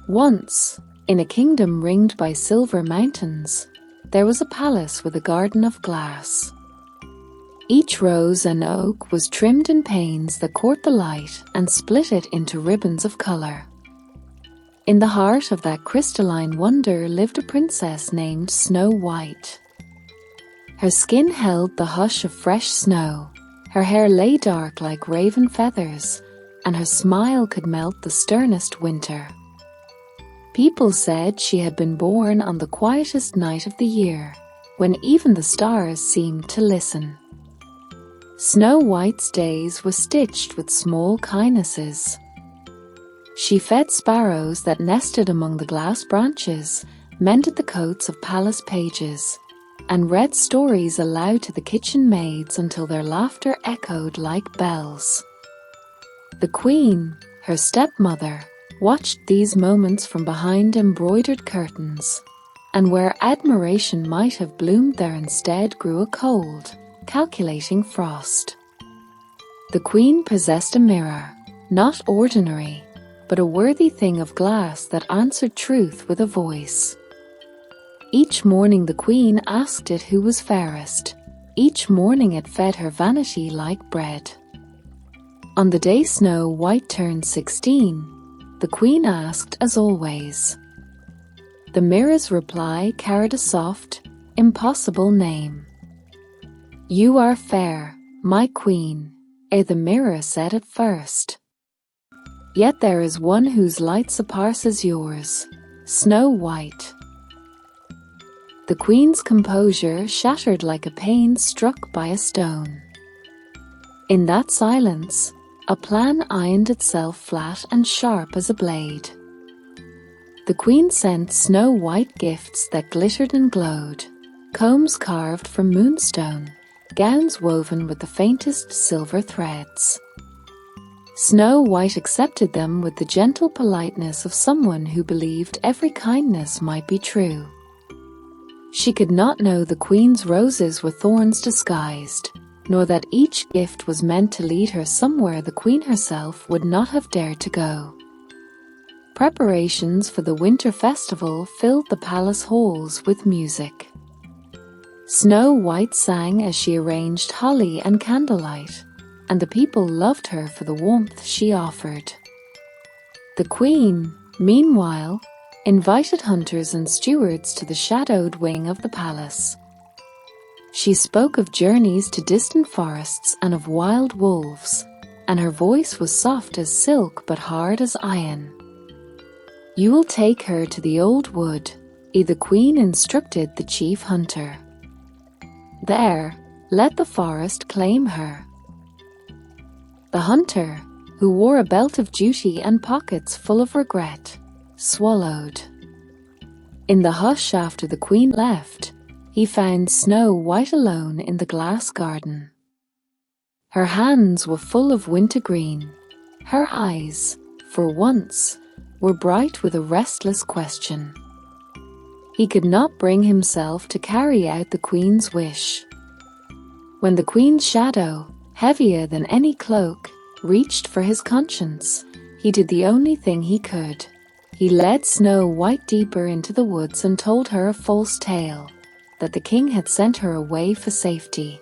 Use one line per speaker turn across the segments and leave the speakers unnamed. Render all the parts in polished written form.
Once, in a kingdom ringed by silver mountains, there was a palace with a garden of glass. Each rose and oak was trimmed in panes that caught the light and split it into ribbons of color. In the heart of that crystalline wonder lived a princess named Snow White. Her skin held the hush of fresh snow, her hair lay dark like raven feathers, and her smile could melt the sternest winter. People said she had been born on the quietest night of the year, when even the stars seemed to listen. Snow White's days were stitched with small kindnesses. She fed sparrows that nested among the glass branches, mended the coats of palace pages, and read stories aloud to the kitchen maids until their laughter echoed like bells. The queen, her stepmother, watched these moments from behind embroidered curtains, and where admiration might have bloomed there instead grew a cold, calculating frost. The queen possessed a mirror, not ordinary, but a worthy thing of glass that answered truth with a voice. Each morning the queen asked it who was fairest. Each morning it fed her vanity like bread. On the day Snow White turned 16, the queen asked as always. The mirror's reply carried a soft, impossible name. "You are fair, my queen," the mirror said at first. "Yet there is one whose light surpasses yours, Snow White." The queen's composure shattered like a pane struck by a stone. In that silence, a plan ironed itself flat and sharp as a blade. The queen sent Snow White gifts that glittered and glowed, combs carved from moonstone, gowns woven with the faintest silver threads. Snow White accepted them with the gentle politeness of someone who believed every kindness might be true. She could not know the queen's roses were thorns disguised, nor that each gift was meant to lead her somewhere the queen herself would not have dared to go. Preparations for the winter festival filled the palace halls with music. Snow White sang as she arranged holly and candlelight, and the people loved her for the warmth she offered. The queen, meanwhile, invited hunters and stewards to the shadowed wing of the palace. She spoke of journeys to distant forests and of wild wolves, and her voice was soft as silk but hard as iron. "You will take her to the old wood," the queen instructed the chief hunter. "There, let the forest claim her." The hunter, who wore a belt of duty and pockets full of regret, swallowed. In the hush after the queen left, he found Snow White alone in the glass garden. Her hands were full of wintergreen. Her eyes, for once, were bright with a restless question. He could not bring himself to carry out the queen's wish. When the queen's shadow, heavier than any cloak, reached for his conscience, he did the only thing he could. He led Snow White deeper into the woods and told her a false tale, that the king had sent her away for safety.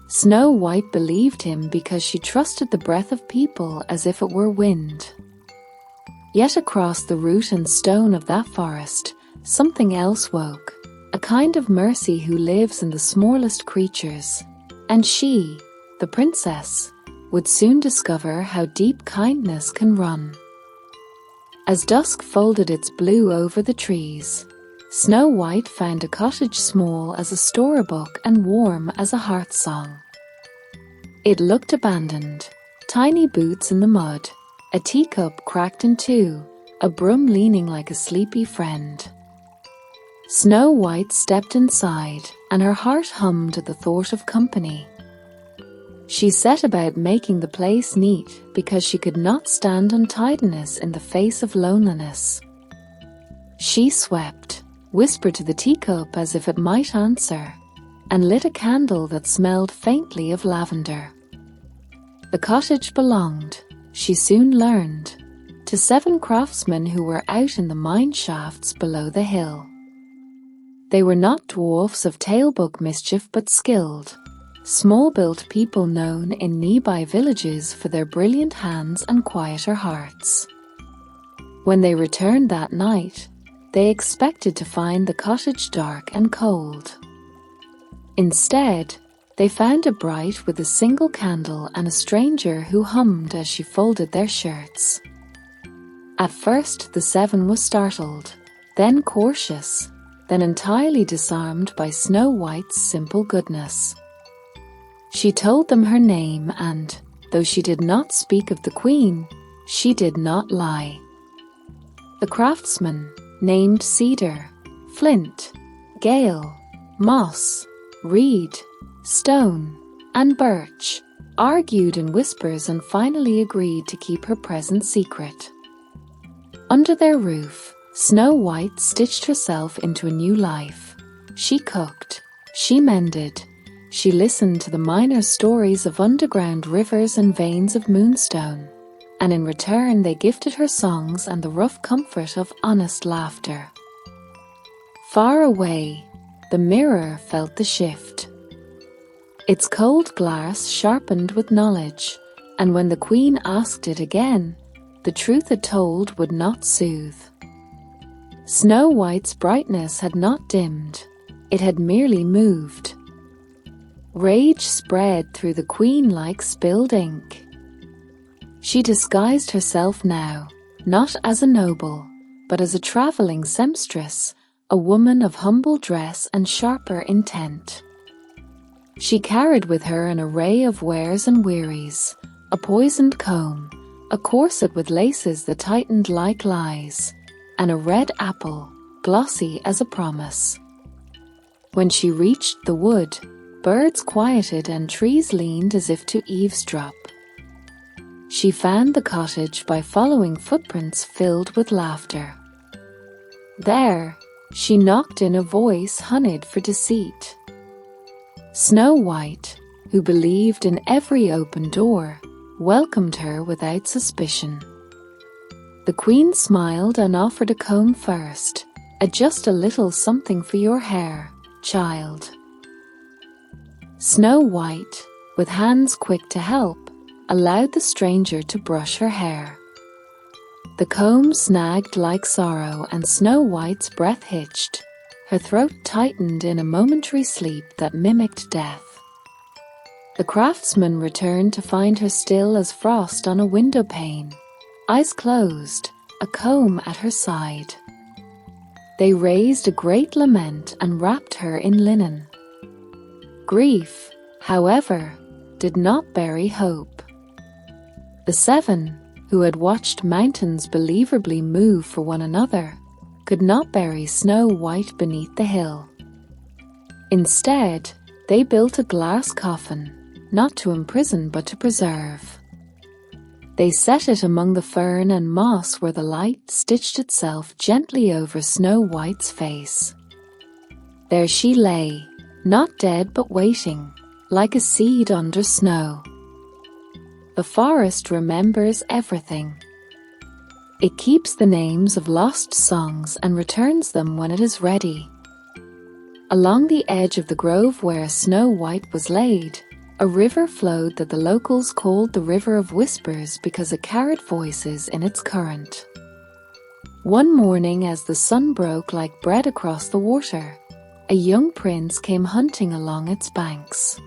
Snow White believed him because she trusted the breath of people as if it were wind. Yet across the root and stone of that forest, something else woke, a kind of mercy who lives in the smallest creatures, and she, the princess, would soon discover how deep kindness can run. As dusk folded its blue over the trees, Snow White found a cottage small as a storybook and warm as a hearth song. It looked abandoned, tiny boots in the mud, a teacup cracked in two, a broom leaning like a sleepy friend. Snow White stepped inside, and her heart hummed at the thought of company. She set about making the place neat because she could not stand untidiness in the face of loneliness. She swept, whispered to the teacup as if it might answer, and lit a candle that smelled faintly of lavender. The cottage belonged, she soon learned, to 7 craftsmen who were out in the mine shafts below the hill. They were not dwarfs of tale-book mischief but skilled, small-built people known in nearby villages for their brilliant hands and quieter hearts. When they returned that night, they expected to find the cottage dark and cold. Instead, they found it bright with a single candle and a stranger who hummed as she folded their shirts. At first the 7 was startled, then cautious, then entirely disarmed by Snow White's simple goodness. She told them her name and, though she did not speak of the Queen, she did not lie. The craftsmen, named Cedar, Flint, Gale, Moss, Reed, Stone, and Birch, argued in whispers and finally agreed to keep her presence secret. Under their roof, Snow White stitched herself into a new life. She cooked, she mended, she listened to the miners' stories of underground rivers and veins of moonstone, and in return they gifted her songs and the rough comfort of honest laughter. Far away, the mirror felt the shift. Its cold glass sharpened with knowledge, and when the Queen asked it again, the truth it told would not soothe. Snow White's brightness had not dimmed, it had merely moved. Rage spread through the Queen like spilled ink. She disguised herself now, not as a noble, but as a travelling seamstress, a woman of humble dress and sharper intent. She carried with her an array of wares and wearies, a poisoned comb, a corset with laces that tightened like lies, and a red apple, glossy as a promise. When she reached the wood, birds quieted and trees leaned as if to eavesdrop. She found the cottage by following footprints filled with laughter. There, she knocked in a voice honeyed for deceit. Snow White, who believed in every open door, welcomed her without suspicion. The Queen smiled and offered a comb first. "Just a little something for your hair, child." Snow White, with hands quick to help, allowed the stranger to brush her hair. The comb snagged like sorrow and Snow White's breath hitched. Her throat tightened in a momentary sleep that mimicked death. The craftsman returned to find her still as frost on a window pane, eyes closed, a comb at her side. They raised a great lament and wrapped her in linen. Grief, however, did not bury hope. The 7, who had watched mountains believably move for one another, could not bury Snow White beneath the hill. Instead, they built a glass coffin, not to imprison but to preserve. They set it among the fern and moss where the light stitched itself gently over Snow White's face. There she lay, not dead but waiting, like a seed under snow. The forest remembers everything. It keeps the names of lost songs and returns them when it is ready. Along the edge of the grove where Snow White was laid, a river flowed that the locals called the River of Whispers because it carried voices in its current. One morning, as the sun broke like bread across the water, a young prince came hunting along its banks.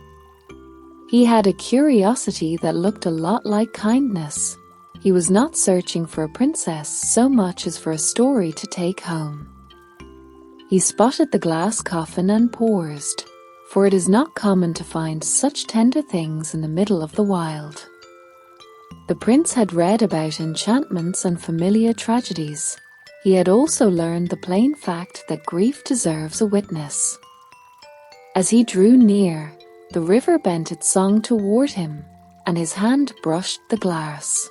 He had a curiosity that looked a lot like kindness. He was not searching for a princess so much as for a story to take home. He spotted the glass coffin and paused, for it is not common to find such tender things in the middle of the wild. The prince had read about enchantments and familiar tragedies. He had also learned the plain fact that grief deserves a witness. As he drew near, the river bent its song toward him, and his hand brushed the glass.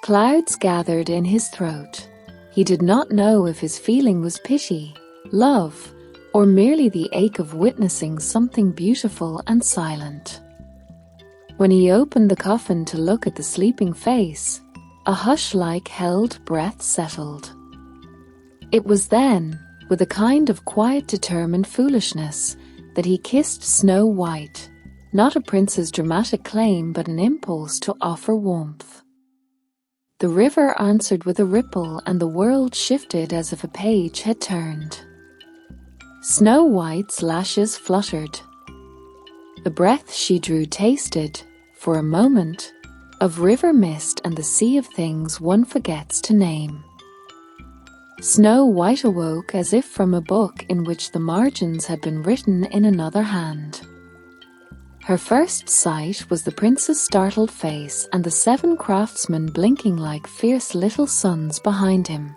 Clouds gathered in his throat. He did not know if his feeling was pity, love, or merely the ache of witnessing something beautiful and silent. When he opened the coffin to look at the sleeping face, a hush-like held breath settled. It was then, with a kind of quiet determined foolishness, that he kissed Snow White, not a prince's dramatic claim but an impulse to offer warmth. The river answered with a ripple and the world shifted as if a page had turned. Snow White's lashes fluttered. The breath she drew tasted, for a moment, of river mist and the sea of things one forgets to name. Snow White awoke as if from a book in which the margins had been written in another hand. Her first sight was the prince's startled face and the 7 craftsmen blinking like fierce little suns behind him.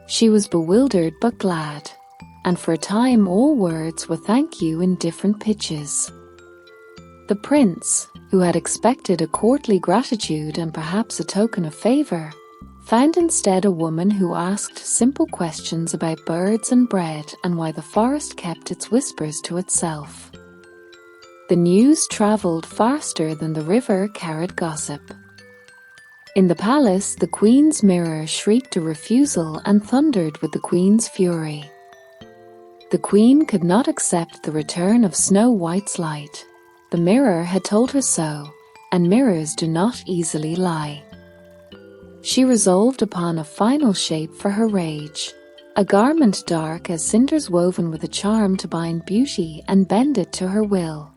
She was bewildered but glad, and for a time all words were thank you in different pitches. The prince, who had expected a courtly gratitude and perhaps a token of favor, found instead a woman who asked simple questions about birds and bread and why the forest kept its whispers to itself. The news travelled faster than the river carried gossip. In the palace, the queen's mirror shrieked a refusal and thundered with the queen's fury. The queen could not accept the return of Snow White's light. The mirror had told her so, and mirrors do not easily lie. She resolved upon a final shape for her rage, a garment dark as cinders woven with a charm to bind beauty and bend it to her will.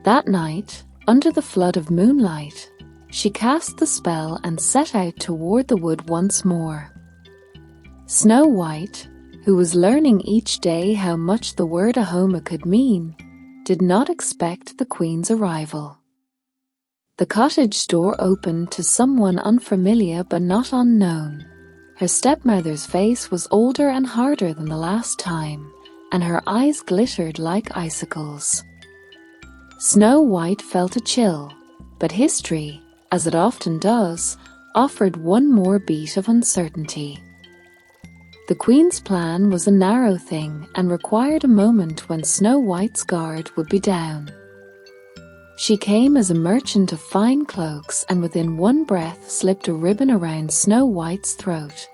That night, under the flood of moonlight, she cast the spell and set out toward the wood once more. Snow White, who was learning each day how much the word Ahoma could mean, did not expect the queen's arrival. The cottage door opened to someone unfamiliar but not unknown. Her stepmother's face was older and harder than the last time, and her eyes glittered like icicles. Snow White felt a chill, but history, as it often does, offered one more beat of uncertainty. The queen's plan was a narrow thing and required a moment when Snow White's guard would be down. She came as a merchant of fine cloaks and within one breath slipped a ribbon around Snow White's throat,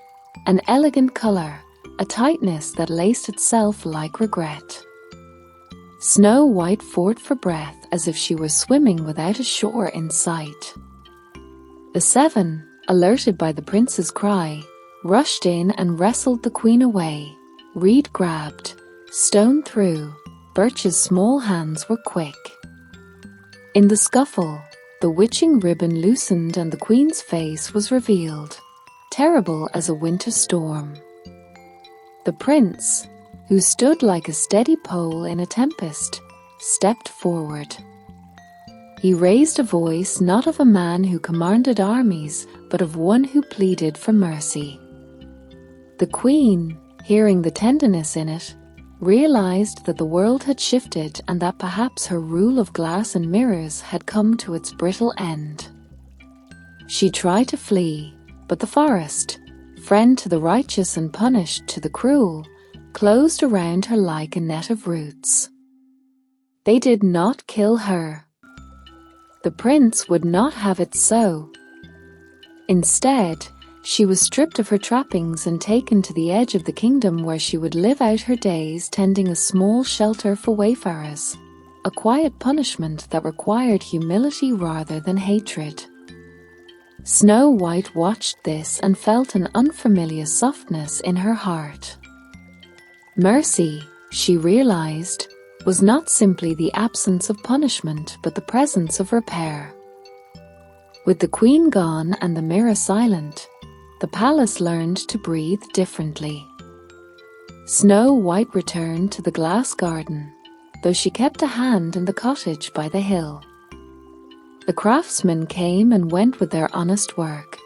an elegant colour, a tightness that laced itself like regret. Snow White fought for breath as if she were swimming without a shore in sight. The 7, alerted by the prince's cry, rushed in and wrestled the queen away. Reed grabbed, stone threw, Birch's small hands were quick. In the scuffle, the witching ribbon loosened and the queen's face was revealed, terrible as a winter storm. The prince, who stood like a steady pole in a tempest, stepped forward. He raised a voice not of a man who commanded armies, but of one who pleaded for mercy. The queen, hearing the tenderness in it, realized that the world had shifted and that perhaps her rule of glass and mirrors had come to its brittle end. She tried to flee, but the forest, friend to the righteous and punished to the cruel, closed around her like a net of roots. They did not kill her. The prince would not have it so. Instead, she was stripped of her trappings and taken to the edge of the kingdom where she would live out her days tending a small shelter for wayfarers, a quiet punishment that required humility rather than hatred. Snow White watched this and felt an unfamiliar softness in her heart. Mercy, she realized, was not simply the absence of punishment but the presence of repair. With the queen gone and the mirror silent, the palace learned to breathe differently. Snow White returned to the glass garden, though she kept a hand in the cottage by the hill. The craftsmen came and went with their honest work,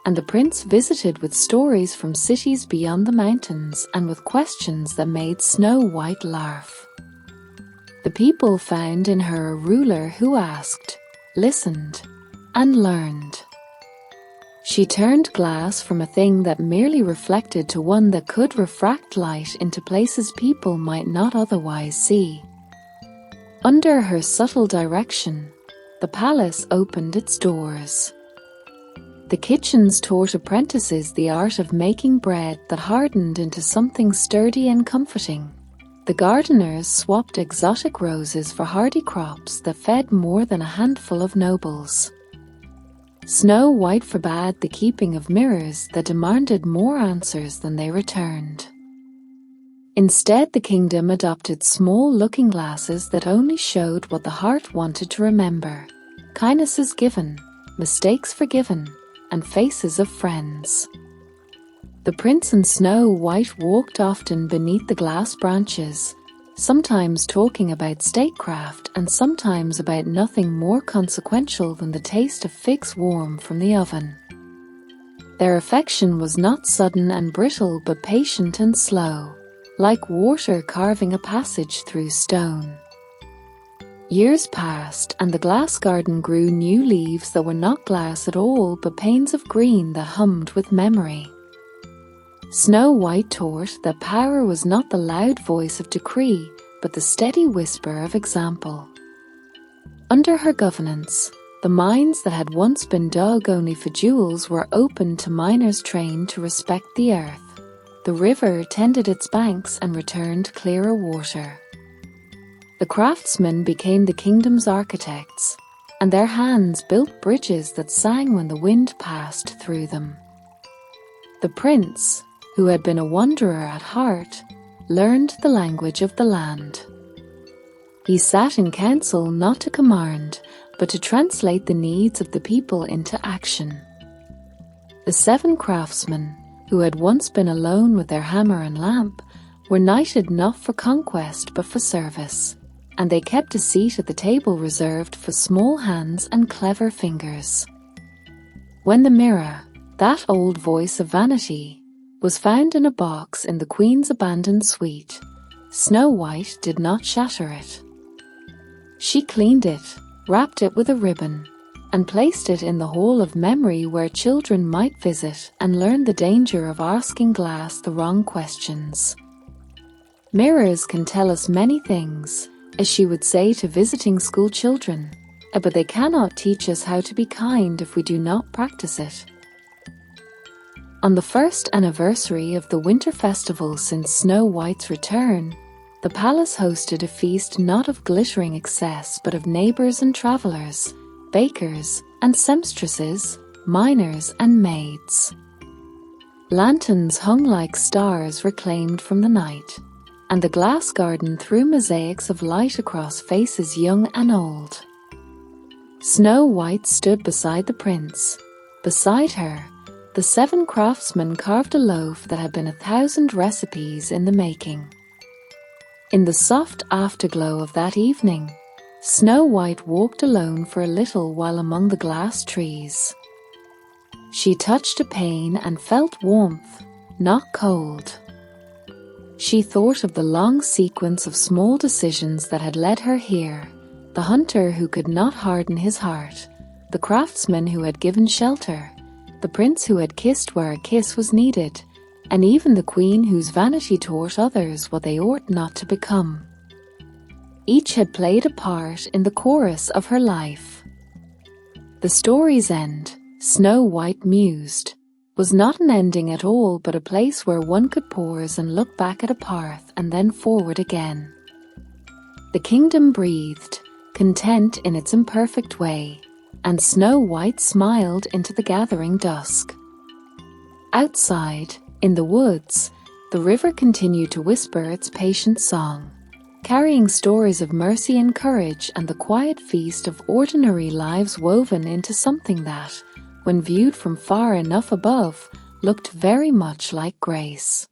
and the prince visited with stories from cities beyond the mountains and with questions that made Snow White laugh. The people found in her a ruler who asked, listened, and learned. She turned glass from a thing that merely reflected to one that could refract light into places people might not otherwise see. Under her subtle direction, the palace opened its doors. The kitchens taught apprentices the art of making bread that hardened into something sturdy and comforting. The gardeners swapped exotic roses for hardy crops that fed more than a handful of nobles. Snow White forbade the keeping of mirrors that demanded more answers than they returned. Instead, the kingdom adopted small looking-glasses that only showed what the heart wanted to remember: kindnesses given, mistakes forgiven, and faces of friends. The prince and Snow White walked often beneath the glass branches, sometimes talking about statecraft and sometimes about nothing more consequential than the taste of figs warm from the oven. Their affection was not sudden and brittle but patient and slow, like water carving a passage through stone. Years passed, and the glass garden grew new leaves that were not glass at all but panes of green that hummed with memory. Snow White taught that power was not the loud voice of decree, but the steady whisper of example. Under her governance, the mines that had once been dug only for jewels were opened to miners trained to respect the earth. The river tended its banks and returned clearer water. The craftsmen became the kingdom's architects, and their hands built bridges that sang when the wind passed through them. The prince, who had been a wanderer at heart, learned the language of the land. He sat in council not to command, but to translate the needs of the people into action. The 7 craftsmen, who had once been alone with their hammer and lamp, were knighted not for conquest but for service, and they kept a seat at the table reserved for small hands and clever fingers. When the mirror, that old voice of vanity, was found in a box in the queen's abandoned suite, Snow White did not shatter it. She cleaned it, wrapped it with a ribbon, and placed it in the hall of memory where children might visit and learn the danger of asking glass the wrong questions. Mirrors can tell us many things, as she would say to visiting school children, but they cannot teach us how to be kind if we do not practice it. On the first anniversary of the winter festival since Snow White's return, the palace hosted a feast not of glittering excess but of neighbours and travellers, bakers and seamstresses, miners and maids. Lanterns hung like stars reclaimed from the night, and the glass garden threw mosaics of light across faces young and old. Snow White stood beside the prince. Beside her, the 7 craftsmen carved a loaf that had been 1,000 recipes in the making. In the soft afterglow of that evening, Snow White walked alone for a little while among the glass trees. She touched a pane and felt warmth, not cold. She thought of the long sequence of small decisions that had led her here: the hunter who could not harden his heart, the craftsman who had given shelter, the prince who had kissed where a kiss was needed, and even the queen whose vanity taught others what they ought not to become. Each had played a part in the chorus of her life. The story's end, Snow White mused, was not an ending at all but a place where one could pause and look back at a path and then forward again. The kingdom breathed, content in its imperfect way, and Snow White smiled into the gathering dusk. Outside, in the woods, the river continued to whisper its patient song, carrying stories of mercy and courage and the quiet feast of ordinary lives woven into something that, when viewed from far enough above, looked very much like grace.